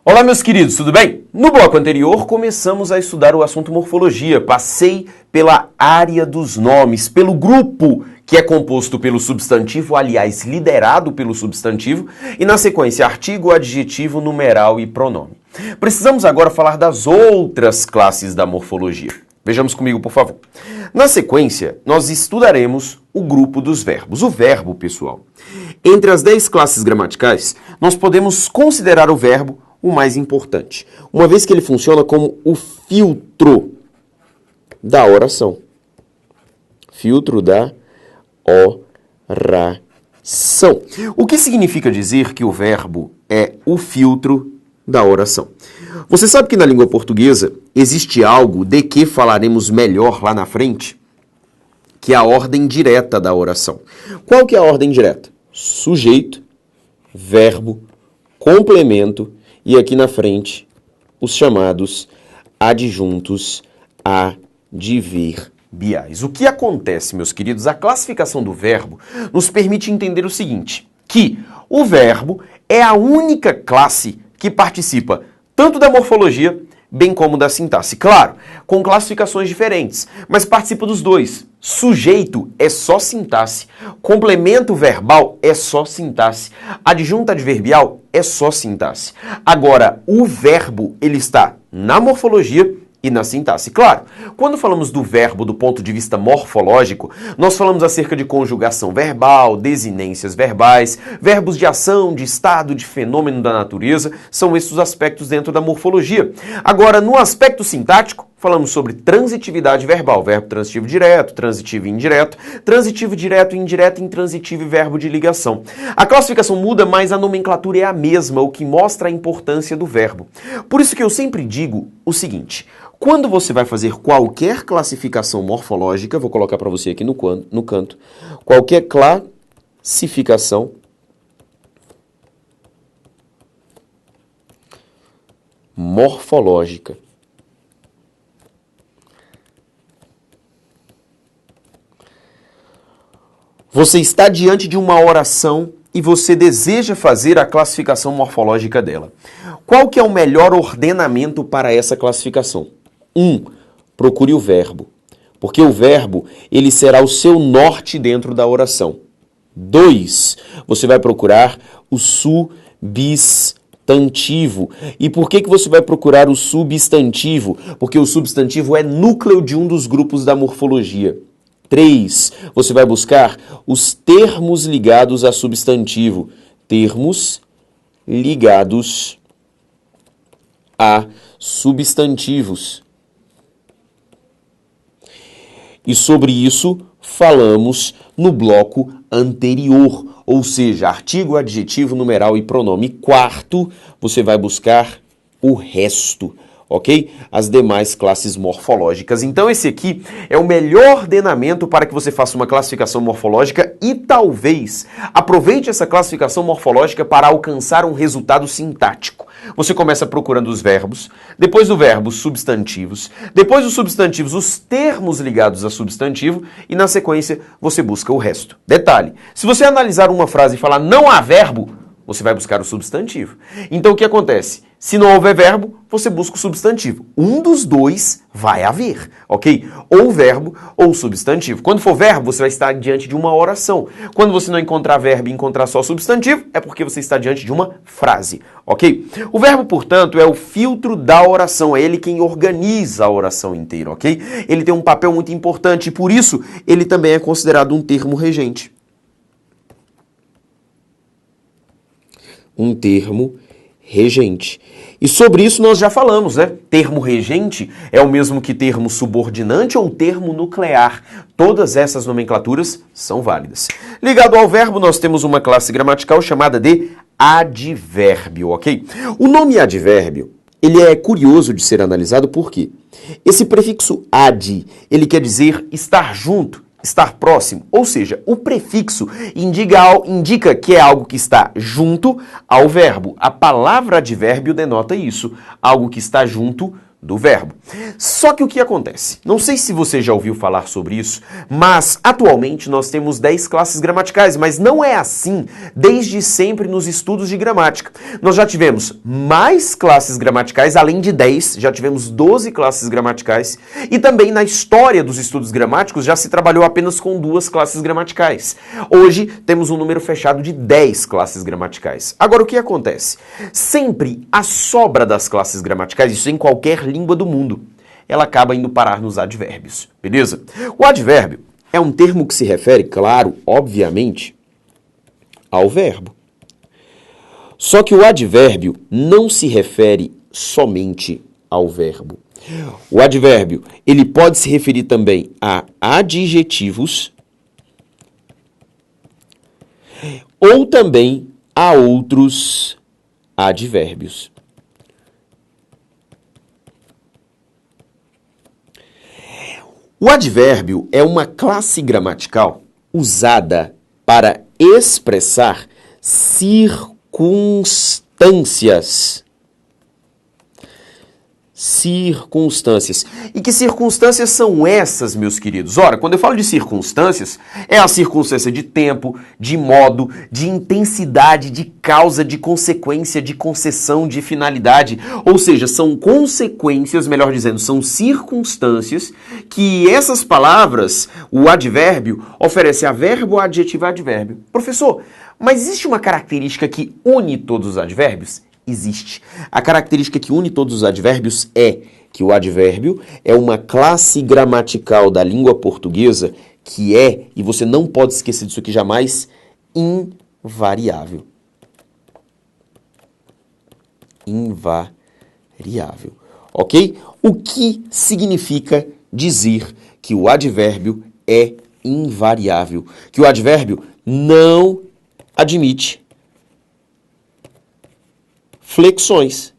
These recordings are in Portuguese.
Olá, meus queridos, tudo bem? No bloco anterior, começamos a estudar o assunto morfologia. Passei pela área dos nomes, pelo grupo que é composto pelo substantivo, aliás, liderado pelo substantivo, e na sequência, artigo, adjetivo, numeral e pronome. Precisamos agora falar das outras classes da morfologia. Vejamos comigo, por favor. Na sequência, nós estudaremos o grupo dos verbos. O verbo, pessoal. Entre as 10 classes gramaticais, nós podemos considerar o verbo o mais importante, uma vez que ele funciona como o filtro da oração. Filtro da oração. O que significa dizer que o verbo é o filtro da oração? Você sabe que na língua portuguesa existe algo de que falaremos melhor lá na frente, que é a ordem direta da oração. Qual que é a ordem direta? Sujeito, verbo, complemento e aqui na frente os chamados adjuntos adverbiais. O que acontece, meus queridos? A classificação do verbo nos permite entender o seguinte, que o verbo é a única classe que participa tanto da morfologia, bem como da sintaxe. Claro, com classificações diferentes, mas participa dos dois. Sujeito é só sintaxe, complemento verbal é só sintaxe, adjunto adverbial é só sintaxe. Agora, o verbo, ele está na morfologia e na sintaxe. Claro, quando falamos do verbo do ponto de vista morfológico, nós falamos acerca de conjugação verbal, desinências verbais, verbos de ação, de estado, de fenômeno da natureza, são esses os aspectos dentro da morfologia. Agora, no aspecto sintático, falamos sobre transitividade verbal, verbo transitivo direto, transitivo indireto, transitivo direto e indireto, intransitivo e verbo de ligação. A classificação muda, mas a nomenclatura é a mesma, o que mostra a importância do verbo. Por isso que eu sempre digo o seguinte, quando você vai fazer qualquer classificação morfológica, vou colocar para você aqui no canto, qualquer classificação morfológica, você está diante de uma oração e você deseja fazer a classificação morfológica dela. Qual que é o melhor ordenamento para essa classificação? 1. Procure o verbo, porque o verbo ele será o seu norte dentro da oração. 2. Você vai procurar o substantivo. E por que você vai procurar o substantivo? Porque o substantivo é núcleo de um dos grupos da morfologia. 3. Você vai buscar os termos ligados a substantivo. Termos ligados a substantivos. E sobre isso falamos no bloco anterior, ou seja, artigo, adjetivo, numeral e pronome. 4, você vai buscar o resto. Ok? As demais classes morfológicas. Então esse aqui é o melhor ordenamento para que você faça uma classificação morfológica e talvez aproveite essa classificação morfológica para alcançar um resultado sintático. Você começa procurando os verbos, depois do verbo os substantivos, depois dos substantivos os termos ligados a substantivo e na sequência você busca o resto. Detalhe, se você analisar uma frase e falar não há verbo, você vai buscar o substantivo. Então o que acontece? Se não houver verbo, você busca o substantivo. Um dos dois vai haver, ok? Ou verbo ou substantivo. Quando for verbo, você vai estar diante de uma oração. Quando você não encontrar verbo e encontrar só substantivo, é porque você está diante de uma frase, ok? O verbo, portanto, é o filtro da oração. É ele quem organiza a oração inteira, ok? Ele tem um papel muito importante e, por isso, ele também é considerado um termo regente. Um termo regente. E sobre isso nós já falamos, né? Termo regente é o mesmo que termo subordinante ou termo nuclear. Todas essas nomenclaturas são válidas. Ligado ao verbo, nós temos uma classe gramatical chamada de advérbio, ok? O nome advérbio, ele é curioso de ser analisado porque esse prefixo ad, ele quer dizer estar junto, estar próximo, ou seja, o prefixo indica que é algo que está junto ao verbo. A palavra advérbio denota isso, algo que está junto do verbo. Só que o que acontece? Não sei se você já ouviu falar sobre isso, mas atualmente nós temos 10 classes gramaticais, mas não é assim desde sempre nos estudos de gramática. Nós já tivemos mais classes gramaticais, além de 10, já tivemos 12 classes gramaticais, e também na história dos estudos gramáticos já se trabalhou apenas com 2 classes gramaticais. Hoje temos um número fechado de 10 classes gramaticais. Agora o que acontece? Sempre a sobra das classes gramaticais, isso em qualquer língua do mundo, ela acaba indo parar nos advérbios, beleza? O advérbio é um termo que se refere, claro, obviamente, ao verbo. Só que o advérbio não se refere somente ao verbo. O advérbio, ele pode se referir também a adjetivos ou também a outros advérbios. O advérbio é uma classe gramatical usada para expressar circunstâncias. Circunstâncias. E que circunstâncias são essas, meus queridos? Ora, quando eu falo de circunstâncias, é a circunstância de tempo, de modo, de intensidade, de causa, de consequência, de concessão, de finalidade. Ou seja, são consequências, melhor dizendo, são circunstâncias que essas palavras, o advérbio, oferece a verbo, adjetivo e advérbio. Professor, mas existe uma característica que une todos os advérbios? Existe. A característica que une todos os advérbios é que o advérbio é uma classe gramatical da língua portuguesa que é, e você não pode esquecer disso aqui jamais, invariável. Invariável. Ok? O que significa dizer que o advérbio é invariável? Que o advérbio não admite flexões.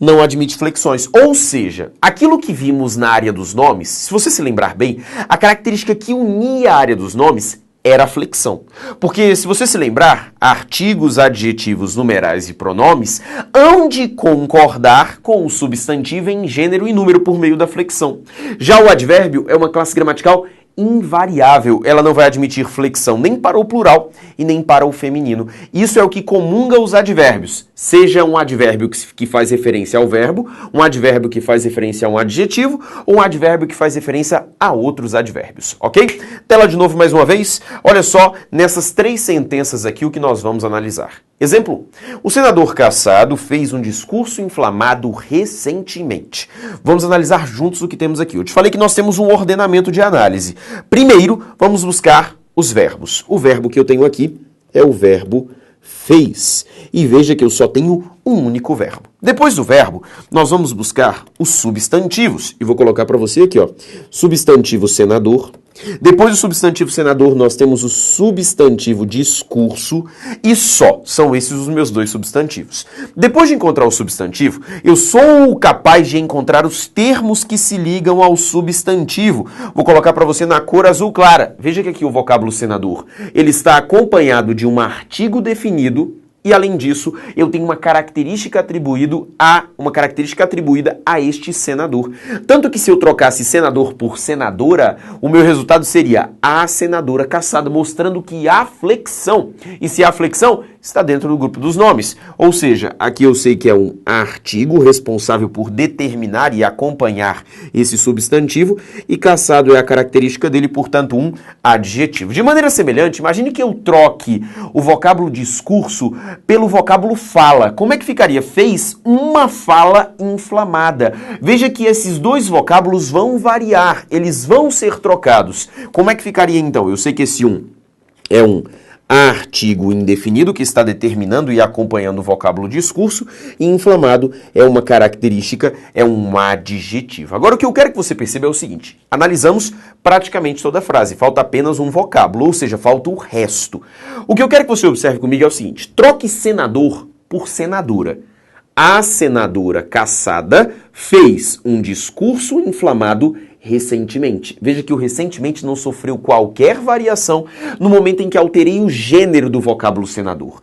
Não admite flexões. Ou seja, aquilo que vimos na área dos nomes, se você se lembrar bem, a característica que unia a área dos nomes era a flexão. Porque, se você se lembrar, artigos, adjetivos, numerais e pronomes hão de concordar com o substantivo em gênero e número por meio da flexão. Já o advérbio é uma classe gramatical invariável, ela não vai admitir flexão nem para o plural e nem para o feminino. Isso é o que comunga os advérbios, seja um advérbio que faz referência ao verbo, um advérbio que faz referência a um adjetivo ou um advérbio que faz referência a outros advérbios, ok? Tela de novo mais uma vez, olha só nessas 3 sentenças aqui o que nós vamos analisar. Exemplo: o senador Cassado fez um discurso inflamado recentemente. Vamos analisar juntos o que temos aqui. Eu te falei que nós temos um ordenamento de análise. Primeiro, vamos buscar os verbos. O verbo que eu tenho aqui é o verbo fez. E veja que eu só tenho um único verbo. Depois do verbo, nós vamos buscar os substantivos. E vou colocar para você aqui, ó. Substantivo senador. Depois do substantivo senador, nós temos o substantivo discurso e só. São esses os meus 2 substantivos. Depois de encontrar o substantivo, eu sou capaz de encontrar os termos que se ligam ao substantivo. Vou colocar para você na cor azul clara. Veja que aqui o vocábulo senador, ele está acompanhado de um artigo definido. E, além disso, eu tenho uma característica atribuída a este senador. Tanto que se eu trocasse senador por senadora, o meu resultado seria a senadora Cassado, mostrando que há flexão. E se há flexão, está dentro do grupo dos nomes. Ou seja, aqui eu sei que é um artigo responsável por determinar e acompanhar esse substantivo, e Cassado é a característica dele, portanto, um adjetivo. De maneira semelhante, imagine que eu troque o vocábulo discurso pelo vocábulo fala. Como é que ficaria? Fez uma fala inflamada. Veja que esses 2 vocábulos vão variar, eles vão ser trocados. Como é que ficaria então? Eu sei que esse é um artigo indefinido que está determinando e acompanhando o vocábulo discurso, e inflamado é uma característica, é um adjetivo. Agora o que eu quero que você perceba é o seguinte: analisamos praticamente toda a frase, falta apenas um vocábulo, ou seja, falta o resto. O que eu quero que você observe comigo é o seguinte: troque senador por senadora. A senadora Cassada fez um discurso inflamado recentemente. Veja que o recentemente não sofreu qualquer variação no momento em que alterei o gênero do vocábulo senador.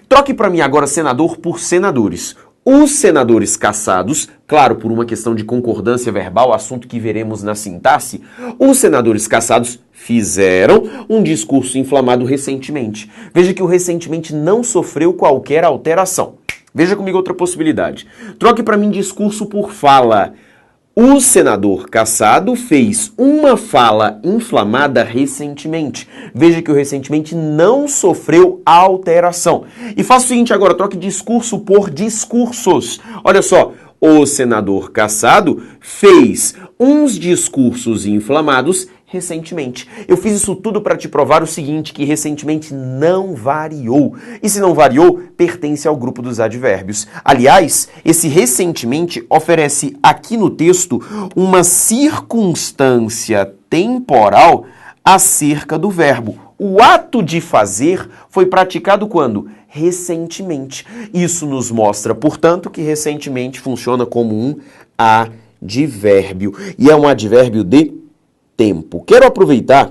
Troque para mim agora senador por senadores. Os senadores caçados, claro, por uma questão de concordância verbal, assunto que veremos na sintaxe, os senadores caçados fizeram um discurso inflamado recentemente. Veja que o recentemente não sofreu qualquer alteração. Veja comigo outra possibilidade. Troque para mim discurso por fala. O senador caçado fez uma fala inflamada recentemente. Veja que o recentemente não sofreu alteração. E faça o seguinte agora, troque discurso por discursos. Olha só, o senador caçado fez uns discursos inflamados recentemente. Eu fiz isso tudo para te provar o seguinte, que recentemente não variou. E se não variou, pertence ao grupo dos advérbios. Aliás, esse recentemente oferece aqui no texto uma circunstância temporal acerca do verbo. O ato de fazer foi praticado quando? Recentemente. Isso nos mostra, portanto, que recentemente funciona como um advérbio. E é um advérbio de tempo. Quero aproveitar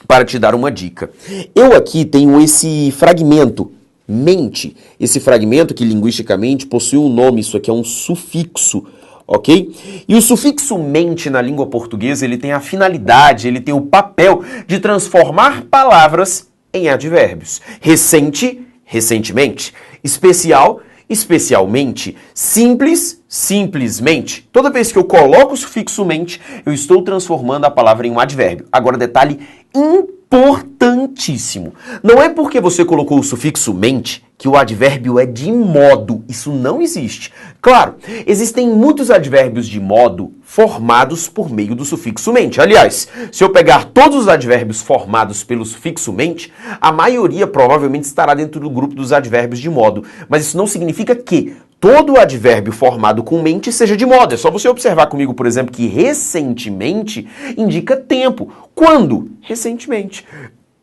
para te dar uma dica. Eu aqui tenho esse fragmento, mente. Esse fragmento que linguisticamente possui um nome, isso aqui é um sufixo, ok? E o sufixo mente na língua portuguesa, ele tem a finalidade, ele tem o papel de transformar palavras em advérbios. Recente, recentemente. Especial, especialmente. Simples, simplesmente. Toda vez que eu coloco o sufixo mente, eu estou transformando a palavra em um advérbio. Agora, detalhe importantíssimo. Não é porque você colocou o sufixo mente que o advérbio é de modo. Isso não existe. Claro, existem muitos advérbios de modo formados por meio do sufixo mente. Aliás, se eu pegar todos os advérbios formados pelo sufixo mente, a maioria provavelmente estará dentro do grupo dos advérbios de modo. Mas isso não significa que todo advérbio formado com mente seja de modo. É só você observar comigo, por exemplo, que recentemente indica tempo. Quando? Recentemente.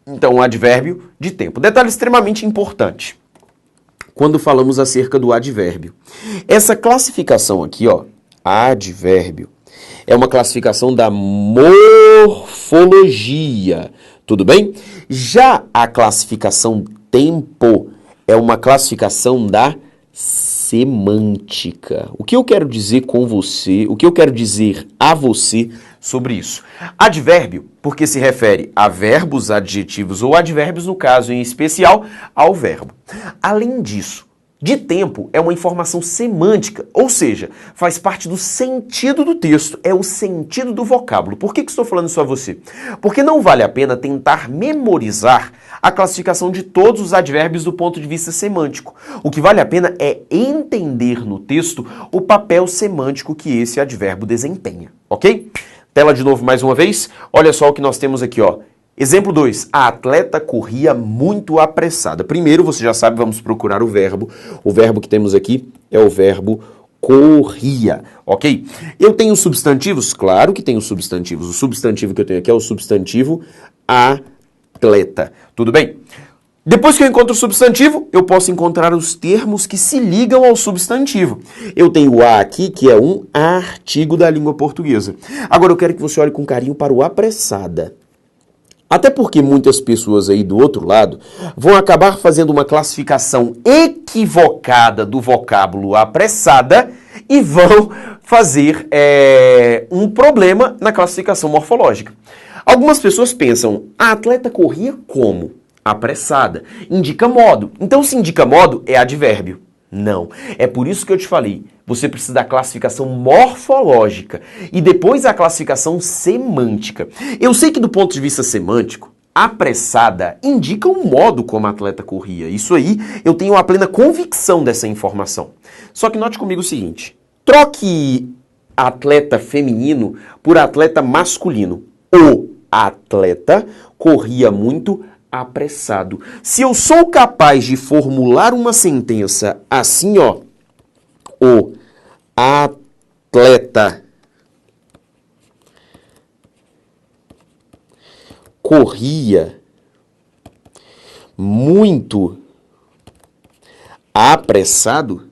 Então, um advérbio de tempo. Detalhe extremamente importante quando falamos acerca do advérbio. Essa classificação aqui, ó, advérbio, é uma classificação da morfologia, tudo bem? Já a classificação tempo é uma classificação da semântica. O que eu quero dizer com você, o que eu quero dizer a você sobre isso? Advérbio, porque se refere a verbos, adjetivos ou advérbios, no caso em especial, ao verbo. Além disso, de tempo é uma informação semântica, ou seja, faz parte do sentido do texto, é o sentido do vocábulo. Por que estou falando isso a você? Porque não vale a pena tentar memorizar a classificação de todos os advérbios do ponto de vista semântico. O que vale a pena é entender no texto o papel semântico que esse advérbio desempenha, ok? Tela de novo mais uma vez, olha só o que nós temos aqui, ó. Exemplo 2, a atleta corria muito apressada. Primeiro, você já sabe, vamos procurar o verbo. O verbo que temos aqui é o verbo corria, ok? Eu tenho substantivos? Claro que tenho substantivos. O substantivo que eu tenho aqui é o substantivo atleta. Tudo bem? Depois que eu encontro o substantivo, eu posso encontrar os termos que se ligam ao substantivo. Eu tenho o a aqui, que é um artigo da língua portuguesa. Agora eu quero que você olhe com carinho para o apressada. Até porque muitas pessoas aí do outro lado vão acabar fazendo uma classificação equivocada do vocábulo apressada e vão fazer um problema na classificação morfológica. Algumas pessoas pensam, a atleta corria como? Apressada. Indica modo. Então, se indica modo, é advérbio. Não. É por isso que eu te falei. Você precisa da classificação morfológica e depois a classificação semântica. Eu sei que do ponto de vista semântico, apressada indica o modo como a atleta corria. Isso aí, eu tenho a plena convicção dessa informação. Só que note comigo o seguinte. Troque atleta feminino por atleta masculino. O atleta corria muito apressado. Se eu sou capaz de formular uma sentença assim, ó, o atleta corria muito apressado,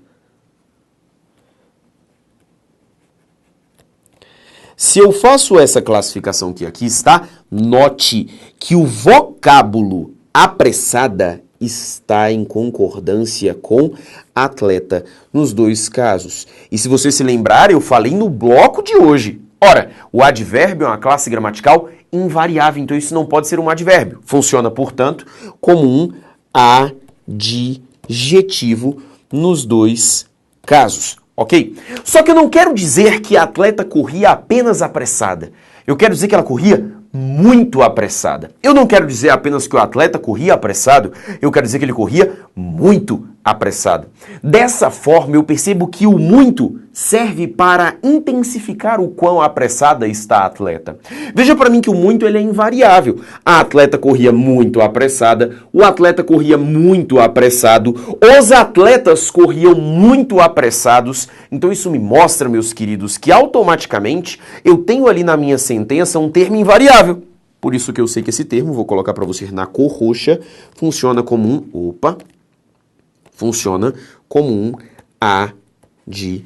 se eu faço essa classificação que aqui está, note que o vocábulo apressada está em concordância com atleta nos dois casos. E se você se lembrar, eu falei no bloco de hoje. Ora, o advérbio é uma classe gramatical invariável, então isso não pode ser um advérbio. Funciona, portanto, como um adjetivo nos dois casos, ok? Só que eu não quero dizer que a atleta corria apenas apressada. Eu quero dizer que ela corria muito apressada. Eu não quero dizer apenas que o atleta corria apressado, eu quero dizer que ele corria muito apressado. Dessa forma, eu percebo que o muito serve para intensificar o quão apressada está a atleta. Veja para mim que o muito ele é invariável. A atleta corria muito apressada, o atleta corria muito apressado, os atletas corriam muito apressados. Então isso me mostra, meus queridos, que automaticamente eu tenho ali na minha sentença um termo invariável. Por isso que eu sei que esse termo, vou colocar para você na cor roxa, funciona como um advérbio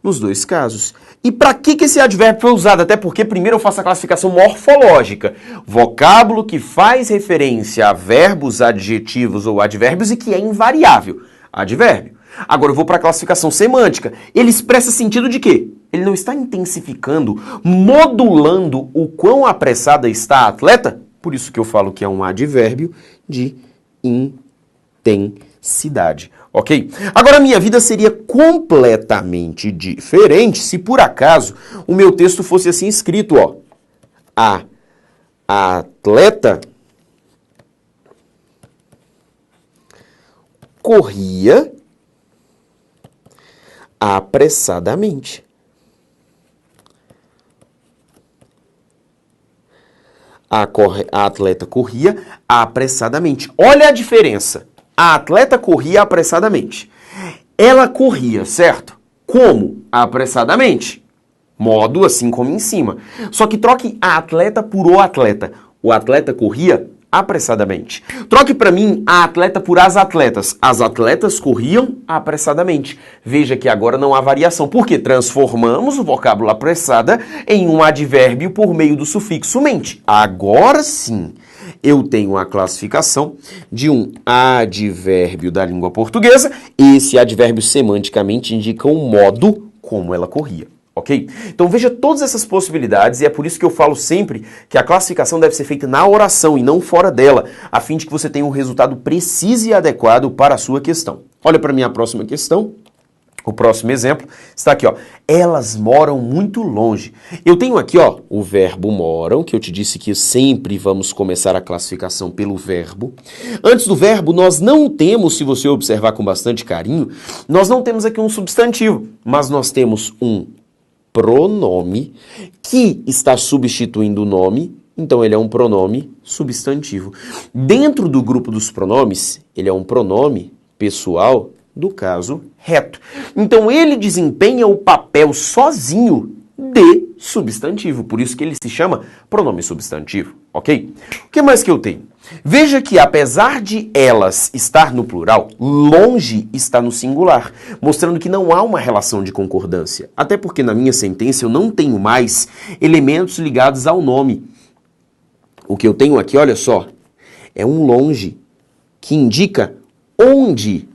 nos dois casos. E para que esse advérbio foi usado? Até porque primeiro eu faço a classificação morfológica. Vocábulo que faz referência a verbos, adjetivos ou advérbios e que é invariável. Advérbio. Agora eu vou para a classificação semântica. Ele expressa sentido de quê? Ele não está intensificando, modulando o quão apressada está a atleta? Por isso que eu falo que é um advérbio de intensidade, ok? Agora a minha vida seria completamente diferente se por acaso o meu texto fosse assim escrito, ó. A atleta corria apressadamente. A atleta corria apressadamente. Olha a diferença. A atleta corria apressadamente. Ela corria, certo? Como? Apressadamente. Modo assim como em cima. Só que troque a atleta por o atleta. O atleta corria apressadamente. Troque para mim a atleta por as atletas. As atletas corriam apressadamente. Veja que agora não há variação, porque transformamos o vocábulo apressada em um advérbio por meio do sufixo mente. Agora sim, eu tenho a classificação de um advérbio da língua portuguesa. Esse advérbio semanticamente indica o modo como ela corria. Ok? Então veja todas essas possibilidades e é por isso que eu falo sempre que a classificação deve ser feita na oração e não fora dela, a fim de que você tenha um resultado preciso e adequado para a sua questão. Olha para a minha próxima questão. O próximo exemplo está aqui, ó. Elas moram muito longe. Eu tenho aqui, ó, o verbo moram, que eu te disse que sempre vamos começar a classificação pelo verbo. Antes do verbo, nós não temos, se você observar com bastante carinho, nós não temos aqui um substantivo, mas nós temos um pronome que está substituindo o nome, então ele é um pronome substantivo. Dentro do grupo dos pronomes, ele é um pronome pessoal do caso reto. Então ele desempenha o papel sozinho de substantivo, por isso que ele se chama pronome substantivo, ok? O que mais que eu tenho? Veja que apesar de elas estar no plural, longe está no singular, mostrando que não há uma relação de concordância. Até porque na minha sentença eu não tenho mais elementos ligados ao nome. O que eu tenho aqui, olha só, é um longe que indica onde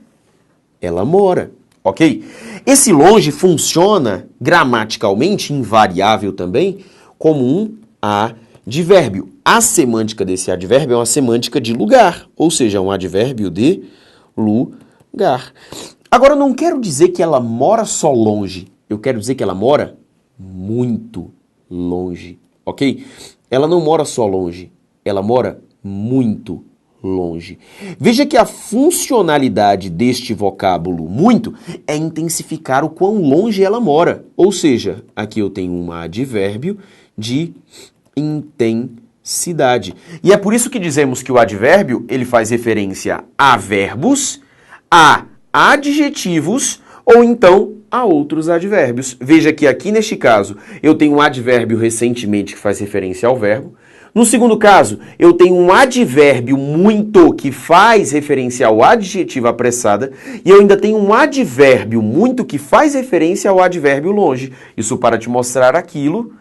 ela mora, ok? Esse longe funciona gramaticalmente, invariável também, como um advérbio. A semântica desse advérbio é uma semântica de lugar, ou seja, um advérbio de lugar. Agora, eu não quero dizer que ela mora só longe, eu quero dizer que ela mora muito longe, ok? Ela não mora só longe, ela mora muito longe. Veja que a funcionalidade deste vocábulo muito é intensificar o quão longe ela mora, ou seja, aqui eu tenho um advérbio de intensidade. E é por isso que dizemos que o advérbio ele faz referência a verbos, a adjetivos ou então a outros advérbios. Veja que aqui neste caso eu tenho um advérbio recentemente que faz referência ao verbo. No segundo caso, eu tenho um advérbio muito que faz referência ao adjetivo apressada e eu ainda tenho um advérbio muito que faz referência ao advérbio longe. Isso para te mostrar aquilo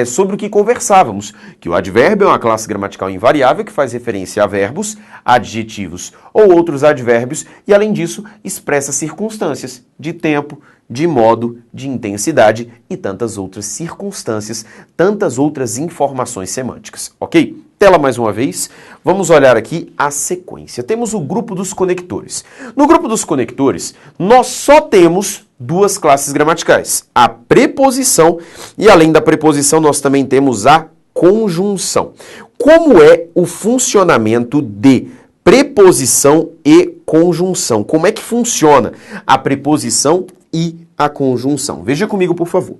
sobre o que conversávamos, que o advérbio é uma classe gramatical invariável que faz referência a verbos, adjetivos ou outros advérbios e, além disso, expressa circunstâncias de tempo, de modo, de intensidade e tantas outras circunstâncias, tantas outras informações semânticas, ok? Tela mais uma vez, vamos olhar aqui a sequência. Temos o grupo dos conectores. No grupo dos conectores, nós só temos duas classes gramaticais, a preposição e, além da preposição, nós também temos a conjunção. Como é o funcionamento de preposição e conjunção? Como é que funciona a preposição e a conjunção? Veja comigo, por favor.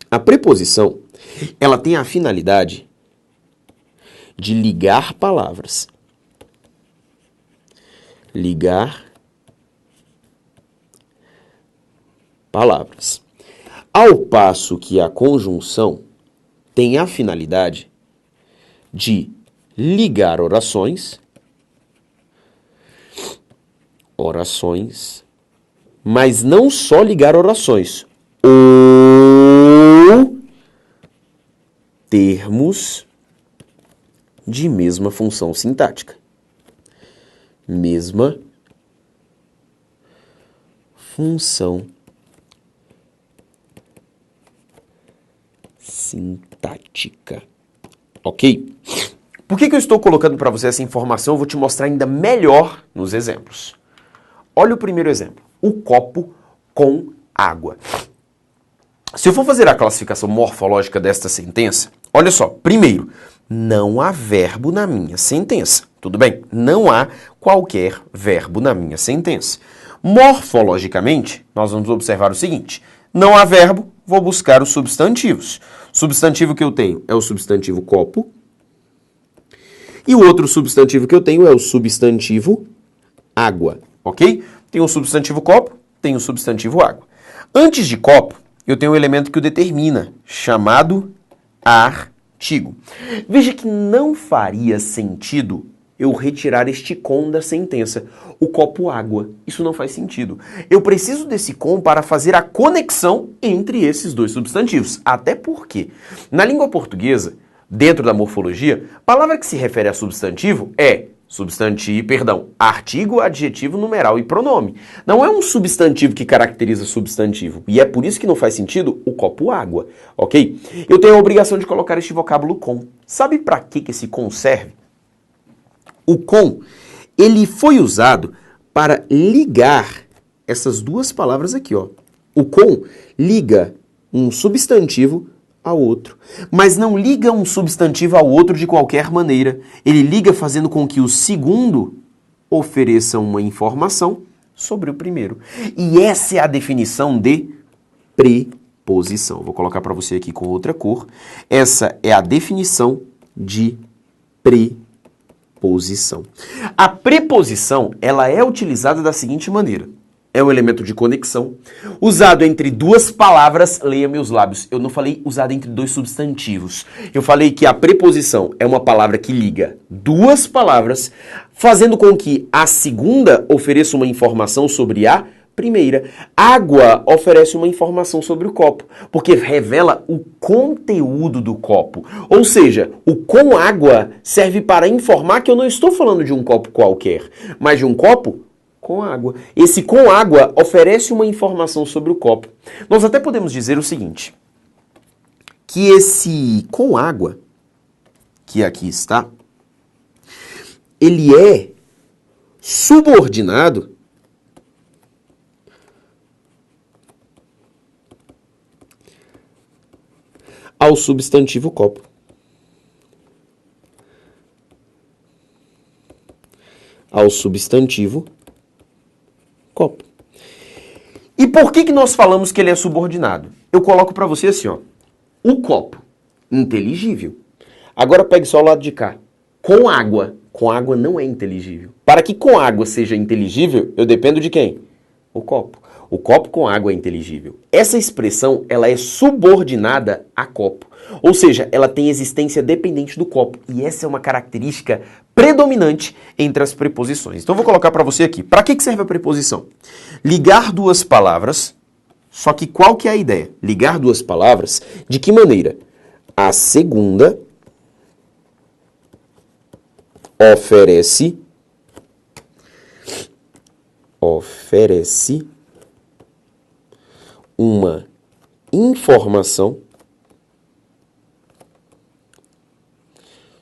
A preposição, ela tem a finalidade de ligar palavras. Ligar palavras. Ao passo que a conjunção tem a finalidade de ligar orações, mas não só ligar orações, ou termos de mesma função sintática. Mesma função sintática. Ok? Por que eu estou colocando para você essa informação? Eu vou te mostrar ainda melhor nos exemplos. Olha o primeiro exemplo. O copo com água. Se eu for fazer a classificação morfológica desta sentença, olha só. Primeiro, não há verbo na minha sentença. Tudo bem? Não há qualquer verbo na minha sentença. Morfologicamente, nós vamos observar o seguinte. Não há verbo, vou buscar os substantivos. O substantivo que eu tenho é o substantivo copo. E o outro substantivo que eu tenho é o substantivo água. Ok? Tem o substantivo copo, tem o substantivo água. Antes de copo, eu tenho um elemento que o determina, chamado artigo. Veja que não faria sentido eu retirar este com da sentença. O copo água. Isso não faz sentido. Eu preciso desse com para fazer a conexão entre esses dois substantivos. Até porque, na língua portuguesa, dentro da morfologia, palavra que se refere a substantivo é artigo, adjetivo, numeral e pronome. Não é um substantivo que caracteriza substantivo. E é por isso que não faz sentido o copo água, ok? Eu tenho a obrigação de colocar este vocábulo com. Sabe para que esse com serve? O com, ele foi usado para ligar essas duas palavras aqui, ó. O com liga um substantivo ao outro, mas não liga um substantivo ao outro de qualquer maneira. Ele liga fazendo com que o segundo ofereça uma informação sobre o primeiro. E essa é a definição de preposição. Vou colocar para você aqui com outra cor. Essa é a definição de preposição. A preposição, ela é utilizada da seguinte maneira. É um elemento de conexão, usado entre duas palavras, leia meus lábios. Eu não falei usado entre dois substantivos. Eu falei que a preposição é uma palavra que liga duas palavras, fazendo com que a segunda ofereça uma informação sobre a primeira. Água oferece uma informação sobre o copo, porque revela o conteúdo do copo. Ou seja, o com água serve para informar que eu não estou falando de um copo qualquer, mas de um copo com água. Esse com água oferece uma informação sobre o copo. Nós até podemos dizer o seguinte, que esse com água, que aqui está, ele é subordinado ao substantivo copo. Ao substantivo copo. E por que nós falamos que ele é subordinado? Eu coloco para você assim, ó. O copo, inteligível. Agora pegue só o lado de cá. Com água. Com água não é inteligível. Para que com água seja inteligível, eu dependo de quem? O copo. O copo com água é inteligível. Essa expressão, ela é subordinada a copo. Ou seja, ela tem existência dependente do copo. E essa é uma característica predominante entre as preposições. Então, eu vou colocar para você aqui. Para que serve a preposição? Ligar duas palavras Só que qual que é a ideia? Ligar duas palavras, de que maneira? A segunda oferece uma informação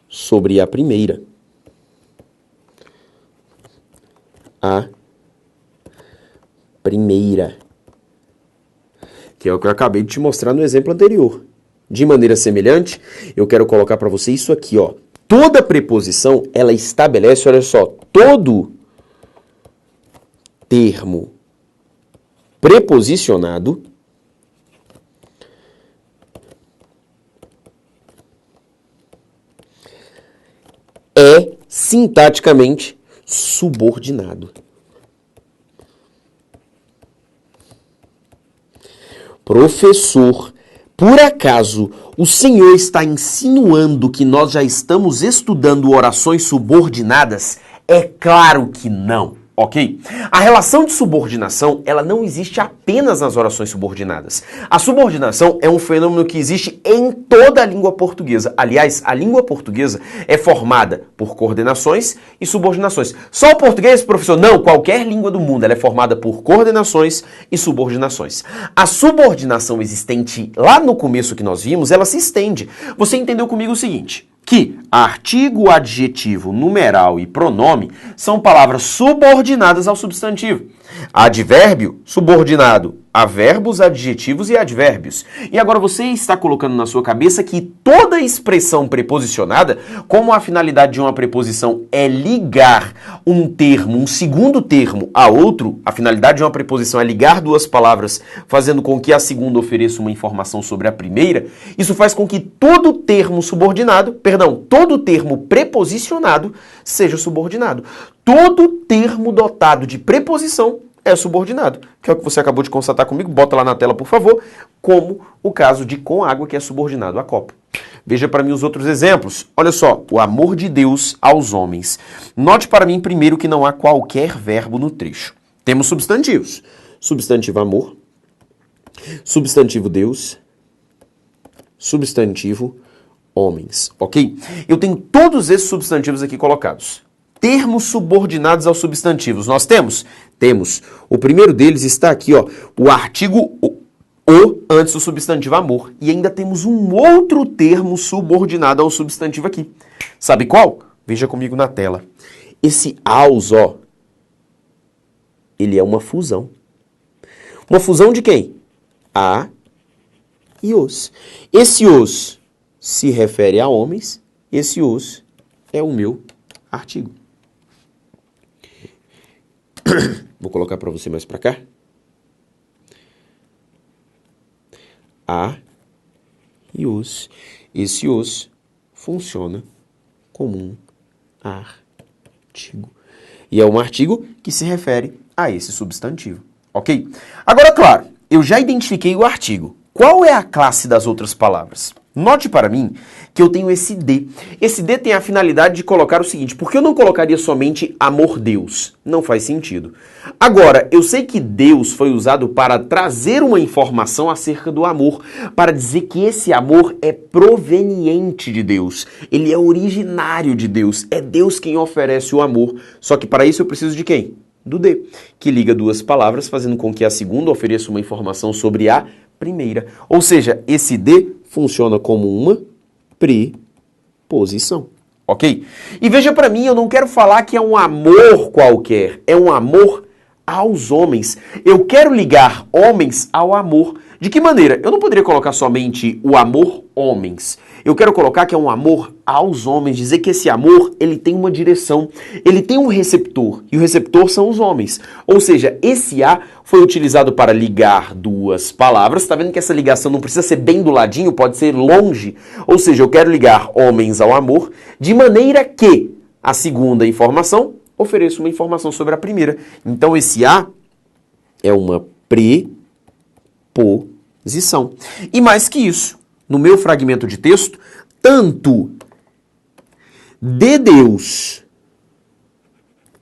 sobre a primeira. A primeira. Que é o que eu acabei de te mostrar no exemplo anterior. De maneira semelhante, eu quero colocar para você isso aqui, ó. Toda preposição, ela estabelece, olha só, todo termo preposicionado é sintaticamente subordinado. Professor, por acaso o senhor está insinuando que nós já estamos estudando orações subordinadas? É claro que não. Ok? A relação de subordinação, ela não existe apenas nas orações subordinadas. A subordinação é um fenômeno que existe em toda a língua portuguesa. Aliás, a língua portuguesa é formada por coordenações e subordinações. Só o português, professor? Não, qualquer língua do mundo ela é formada por coordenações e subordinações. A subordinação existente lá no começo que nós vimos, ela se estende. Você entendeu comigo o seguinte? Que artigo, adjetivo, numeral e pronome são palavras subordinadas ao substantivo. Advérbio, subordinado a verbos, adjetivos e advérbios. E agora você está colocando na sua cabeça que toda expressão preposicionada, como a finalidade de uma preposição é ligar um termo, um segundo termo a outro, a finalidade de uma preposição é ligar duas palavras, fazendo com que a segunda ofereça uma informação sobre a primeira, isso faz com que todo termo todo termo preposicionado seja subordinado. Todo termo dotado de preposição é subordinado, que é o que você acabou de constatar comigo, bota lá na tela, por favor, como o caso de com água, que é subordinado a copo. Veja para mim os outros exemplos. Olha só, o amor de Deus aos homens. Note para mim primeiro que não há qualquer verbo no trecho. Temos substantivos. Substantivo amor, substantivo Deus, substantivo homens, ok? Eu tenho todos esses substantivos aqui colocados. Termos subordinados aos substantivos. Nós temos? Temos. O primeiro deles está aqui, ó, o artigo o antes do substantivo amor. E ainda temos um outro termo subordinado ao substantivo aqui. Sabe qual? Veja comigo na tela. Esse aos, ó, ele é uma fusão. Uma fusão de quem? A e os. Esse os se refere a homens, esse os é o meu artigo. Vou colocar para você mais para cá. A e os. Esse os funciona como um artigo. E é um artigo que se refere a esse substantivo, ok? Agora, claro, eu já identifiquei o artigo. Qual é a classe das outras palavras? Note para mim que eu tenho esse D. Esse D tem a finalidade de colocar o seguinte, porque eu não colocaria somente amor Deus? Não faz sentido. Agora, eu sei que Deus foi usado para trazer uma informação acerca do amor, para dizer que esse amor é proveniente de Deus. Ele é originário de Deus. É Deus quem oferece o amor. Só que para isso eu preciso de quem? Do D, que liga duas palavras, fazendo com que a segunda ofereça uma informação sobre a primeira. Ou seja, esse D funciona como uma preposição, ok? E veja para mim, eu não quero falar que é um amor qualquer, é um amor aos homens. Eu quero ligar homens ao amor. De que maneira? Eu não poderia colocar somente o amor homens. Eu quero colocar que é um amor aos homens, dizer que esse amor, ele tem uma direção, ele tem um receptor, e o receptor são os homens. Ou seja, esse A foi utilizado para ligar duas palavras. Está vendo que essa ligação não precisa ser bem do ladinho, pode ser longe. Ou seja, eu quero ligar homens ao amor, de maneira que a segunda informação ofereça uma informação sobre a primeira. Então esse A é uma preposição. E mais que isso, no meu fragmento de texto, tanto de Deus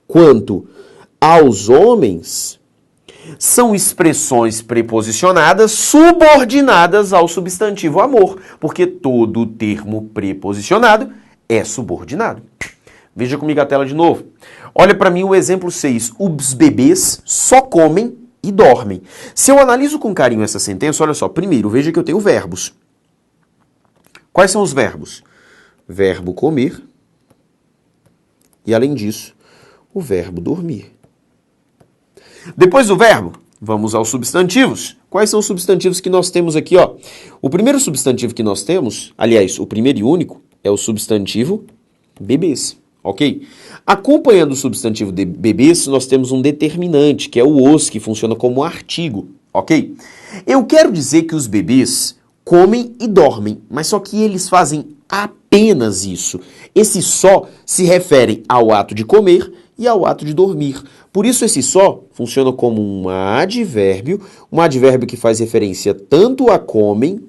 quanto aos homens São expressões preposicionadas subordinadas ao substantivo amor, porque todo termo preposicionado é subordinado. Veja comigo a tela de novo. Olha para mim o exemplo 6. Os bebês só comem e dormem. Se eu analiso com carinho essa sentença, olha só. Primeiro, veja que eu tenho verbos. Quais são os verbos? Verbo comer e, além disso, o verbo dormir. Depois do verbo, vamos aos substantivos. Quais são os substantivos que nós temos aqui, ó? O primeiro substantivo que nós temos, aliás, o primeiro e único, é o substantivo bebês, ok? Acompanhando o substantivo de bebês, nós temos um determinante, que é o os, que funciona como artigo, ok? Eu quero dizer que os bebês comem e dormem, mas só que eles fazem apenas isso. Esse só se refere ao ato de comer e ao ato de dormir. Por isso esse só funciona como um advérbio que faz referência tanto a comem,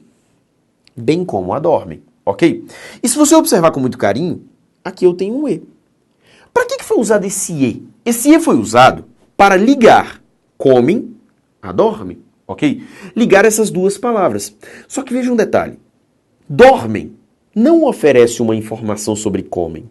bem como a dormem, ok? E se você observar com muito carinho, aqui eu tenho um e. Para que foi usado esse e? Esse e foi usado para ligar comem a dormem, ok? Ligar essas duas palavras. Só que veja um detalhe. Dormem não oferece uma informação sobre comem.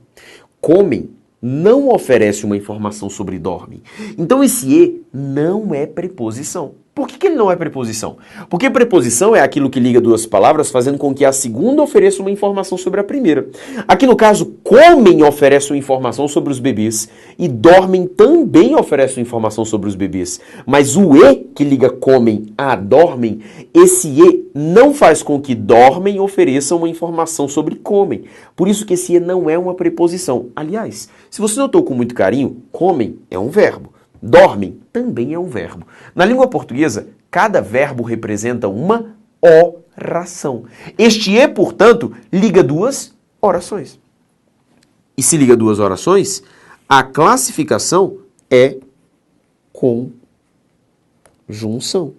Comem não oferece uma informação sobre dormem. Então esse e não é preposição. Por que ele não é preposição? Porque preposição é aquilo que liga duas palavras, fazendo com que a segunda ofereça uma informação sobre a primeira. Aqui no caso, comem oferece uma informação sobre os bebês e dormem também oferece uma informação sobre os bebês. Mas o e que liga comem a dormem, esse e não faz com que dormem ofereça uma informação sobre comem. Por isso que esse e não é uma preposição. Aliás, se você notou com muito carinho, comem é um verbo. Dormem também é um verbo. Na língua portuguesa, cada verbo representa uma oração. Este e, portanto, liga duas orações. E se liga duas orações, a classificação é conjunção.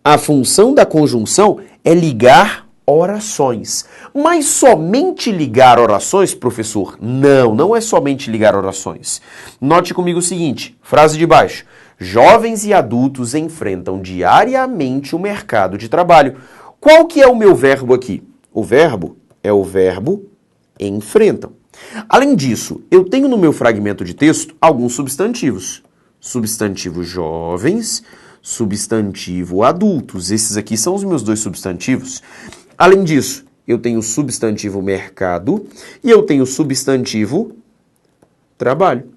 A função da conjunção é ligar orações. Mas somente ligar orações, professor? Não é somente ligar orações. Note comigo o seguinte, frase de baixo. Jovens e adultos enfrentam diariamente o mercado de trabalho. Qual que é o meu verbo aqui? O verbo é o verbo enfrentam. Além disso, eu tenho no meu fragmento de texto alguns substantivos. Substantivo jovens, substantivo adultos. Esses aqui são os meus dois substantivos. Além disso, eu tenho o substantivo mercado e eu tenho o substantivo trabalho.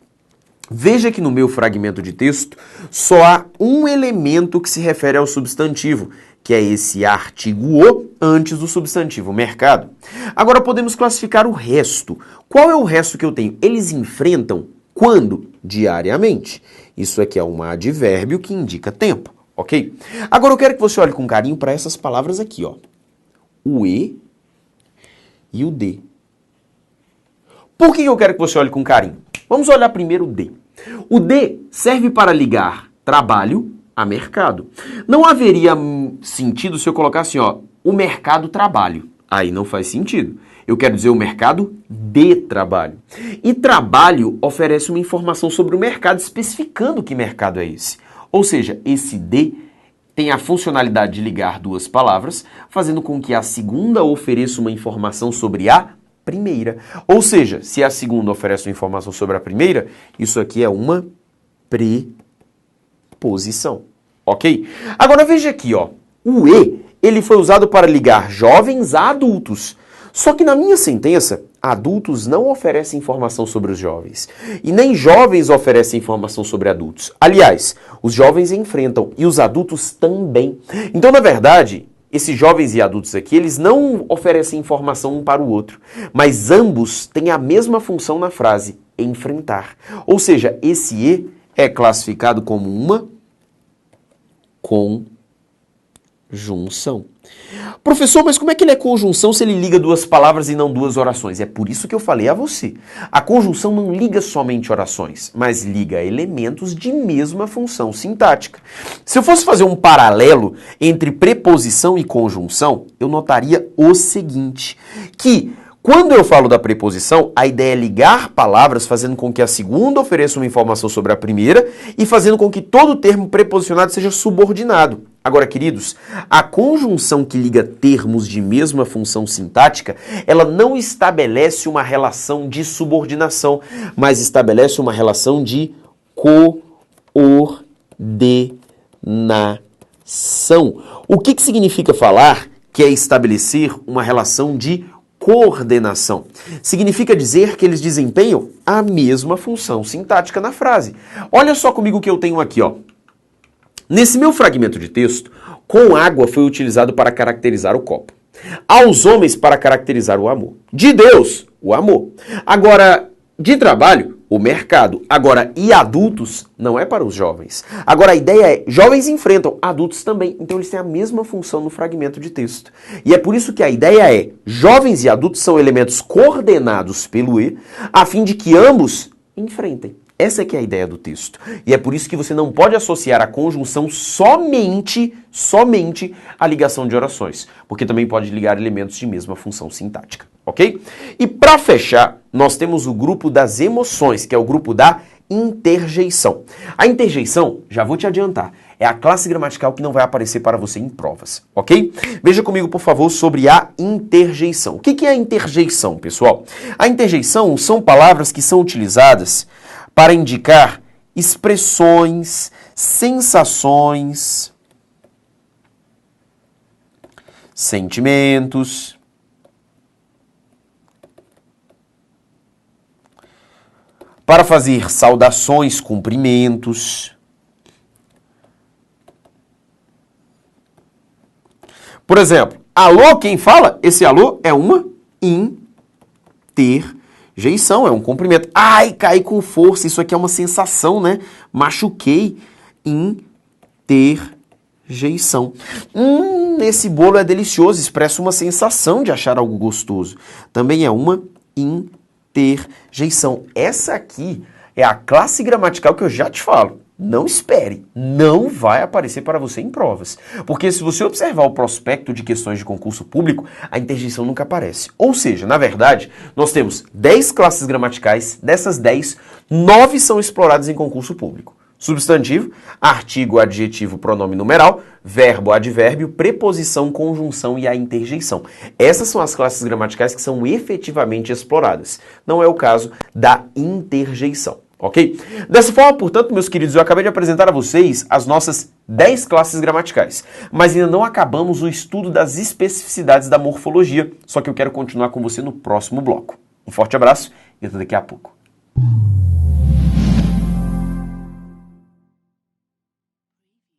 Veja que no meu fragmento de texto só há um elemento que se refere ao substantivo, que é esse artigo o antes do substantivo mercado. Agora podemos classificar o resto. Qual é o resto que eu tenho? Eles enfrentam quando? Diariamente. Isso aqui é um advérbio que indica tempo, ok? Agora eu quero que você olhe com carinho para essas palavras aqui, ó. O e e o de. Por que eu quero que você olhe com carinho? Vamos olhar primeiro o de. O de serve para ligar trabalho a mercado. Não haveria sentido se eu colocar assim, ó, o mercado trabalho. Aí não faz sentido. Eu quero dizer o mercado de trabalho. E trabalho oferece uma informação sobre o mercado, especificando que mercado é esse. Ou seja, esse de tem a funcionalidade de ligar duas palavras, fazendo com que a segunda ofereça uma informação sobre a primeira. Ou seja, se a segunda oferece uma informação sobre a primeira, isso aqui é uma preposição, ok? Agora veja aqui, ó, o e, ele foi usado para ligar jovens a adultos. Só que na minha sentença, adultos não oferecem informação sobre os jovens. E nem jovens oferecem informação sobre adultos. Aliás, os jovens enfrentam e os adultos também. Então, na verdade, esses jovens e adultos aqui, eles não oferecem informação um para o outro. Mas ambos têm a mesma função na frase, enfrentar. Ou seja, esse e é classificado como uma conjunção. Professor, mas como é que ele é conjunção se ele liga duas palavras e não duas orações? É por isso que eu falei a você. A conjunção não liga somente orações, mas liga elementos de mesma função sintática. Se eu fosse fazer um paralelo entre preposição e conjunção, eu notaria o seguinte, que Quando eu falo da preposição, a ideia é ligar palavras fazendo com que a segunda ofereça uma informação sobre a primeira e fazendo com que todo termo preposicionado seja subordinado. Agora, queridos, a conjunção que liga termos de mesma função sintática, ela não estabelece uma relação de subordinação, mas estabelece uma relação de coordenação. O que significa falar que é estabelecer uma relação de coordenação? Significa dizer que eles desempenham a mesma função sintática na frase. Olha só comigo o que eu tenho aqui, ó. Nesse meu fragmento de texto, com água foi utilizado para caracterizar o copo. Aos homens para caracterizar o amor. De Deus, o amor. Agora, de trabalho, o mercado. Agora, e adultos, não é para os jovens. Agora, a ideia é, jovens enfrentam, adultos também. Então, eles têm a mesma função no fragmento de texto. E é por isso que a ideia é, jovens e adultos são elementos coordenados pelo E, a fim de que ambos enfrentem. Essa é que é a ideia do texto. E é por isso que você não pode associar a conjunção somente à ligação de orações, porque também pode ligar elementos de mesma função sintática, ok? E para fechar, nós temos o grupo das emoções, que é o grupo da interjeição. A interjeição, já vou te adiantar, é a classe gramatical que não vai aparecer para você em provas, ok? Veja comigo, por favor, sobre a interjeição. O que é a interjeição, pessoal? A interjeição são palavras que são utilizadas para indicar expressões, sensações, sentimentos, para fazer saudações, cumprimentos. Por exemplo, alô, quem fala? Esse alô é uma interjeição, é um cumprimento. Ai, caí com força, isso aqui é uma sensação, né? Machuquei. Interjeição. Esse bolo é delicioso, expressa uma sensação de achar algo gostoso. Também é uma interjeição. Essa aqui é a classe gramatical que eu já te falo. Não espere, não vai aparecer para você em provas. Porque se você observar o prospecto de questões de concurso público, a interjeição nunca aparece. Ou seja, na verdade, nós temos 10 classes gramaticais, dessas 10, 9 são exploradas em concurso público. Substantivo, artigo, adjetivo, pronome numeral, verbo, advérbio, preposição, conjunção e a interjeição. Essas são as classes gramaticais que são efetivamente exploradas. Não é o caso da interjeição. Ok? Dessa forma, portanto, meus queridos, eu acabei de apresentar a vocês as nossas 10 classes gramaticais, mas ainda não acabamos o estudo das especificidades da morfologia, só que eu quero continuar com você no próximo bloco. Um forte abraço e até daqui a pouco.